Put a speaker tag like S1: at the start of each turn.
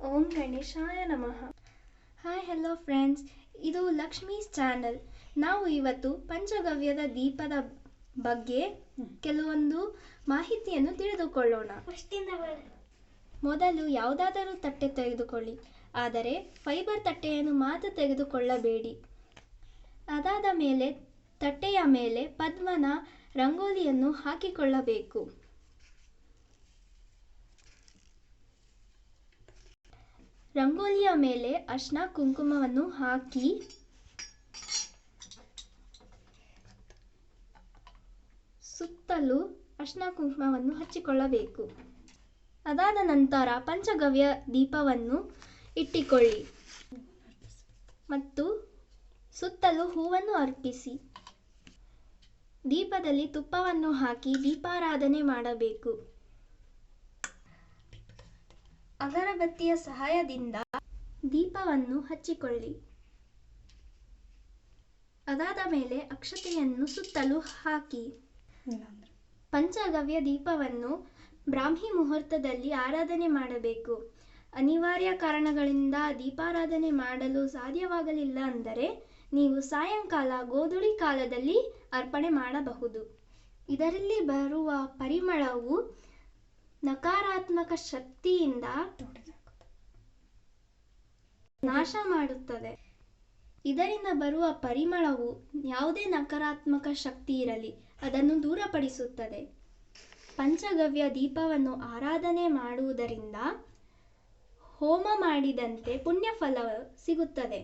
S1: ಓಂ ಗಣೇಶಾಯ ನಮಃ.
S2: Hi hello friends, ಇದು ಲಕ್ಷ್ಮೀಸ್ ಚಾನಲ್. ನಾವು ಇವತ್ತು ಪಂಚಗವ್ಯದ ದೀಪದ ಬಗ್ಗೆ ಕೆಲವೊಂದು ಮಾಹಿತಿಯನ್ನು ತಿಳಿದುಕೊಳ್ಳೋಣ. ಮೊದಲು ಯಾವುದಾದರೂ ತಟ್ಟೆ ತೆಗೆದುಕೊಳ್ಳಿ, ಆದರೆ ಫೈಬರ್ ತಟ್ಟೆಯನ್ನು ಮಾತ್ರ ತೆಗೆದುಕೊಳ್ಳಬೇಡಿ. ಅದಾದ ಮೇಲೆ ತಟ್ಟೆಯ ಮೇಲೆ ಪದ್ಮನ ರಂಗೋಲಿಯನ್ನು ಹಾಕಿಕೊಳ್ಳಬೇಕು. ರಂಗೋಲಿಯ ಮೇಲೆ ಅರಿಶಿನ ಕುಂಕುಮವನ್ನು ಹಾಕಿ ಸುತ್ತಲೂ ಅರಿಶಿನ ಕುಂಕುಮವನ್ನು ಹಚ್ಚಿಕೊಳ್ಳಬೇಕು. ಅದಾದ ನಂತರ ಪಂಚಗವ್ಯ ದೀಪವನ್ನು ಇಟ್ಟಿಕೊಳ್ಳಿ ಮತ್ತು ಸುತ್ತಲೂ ಹೂವನ್ನು ಅರ್ಪಿಸಿ. ದೀಪದಲ್ಲಿ ತುಪ್ಪವನ್ನು ಹಾಕಿ ದೀಪಾರಾಧನೆ ಮಾಡಬೇಕು. ಅಗರಬತ್ತಿಯ ಸಹಾಯದಿಂದ ದೀಪವನ್ನು ಹಚ್ಚಿಕೊಳ್ಳಿ. ಅದಾದ ಮೇಲೆ ಅಕ್ಷತೆಯನ್ನು ಸುತ್ತಲೂ ಹಾಕಿ. ಪಂಚಗವ್ಯ ದೀಪವನ್ನು ಬ್ರಾಹ್ಮಿ ಮುಹೂರ್ತದಲ್ಲಿ ಆರಾಧನೆ ಮಾಡಬೇಕು. ಅನಿವಾರ್ಯ ಕಾರಣಗಳಿಂದ ದೀಪಾರಾಧನೆ ಮಾಡಲು ಸಾಧ್ಯವಾಗಲಿಲ್ಲ ಅಂದರೆ ನೀವು ಸಾಯಂಕಾಲ ಗೋಧೂಳಿ ಕಾಲದಲ್ಲಿ ಅರ್ಪಣೆ ಮಾಡಬಹುದು. ಇದರಲ್ಲಿ ಬರುವ ಪರಿಮಳವು ನಕಾರಾತ್ಮಕ ಶಕ್ತಿಯಿಂದ ನಾಶ ಮಾಡುತ್ತದೆ. ಇದರಿಂದ ಬರುವ ಪರಿಮಳವು ಯಾವುದೇ ನಕಾರಾತ್ಮಕ ಶಕ್ತಿ ಇರಲಿ ಅದನ್ನು ದೂರಪಡಿಸುತ್ತದೆ. ಪಂಚಗವ್ಯ ದೀಪವನ್ನು ಆರಾಧನೆ ಮಾಡುವುದರಿಂದ ಹೋಮ ಮಾಡಿದಂತೆ ಪುಣ್ಯ ಫಲ ಸಿಗುತ್ತದೆ.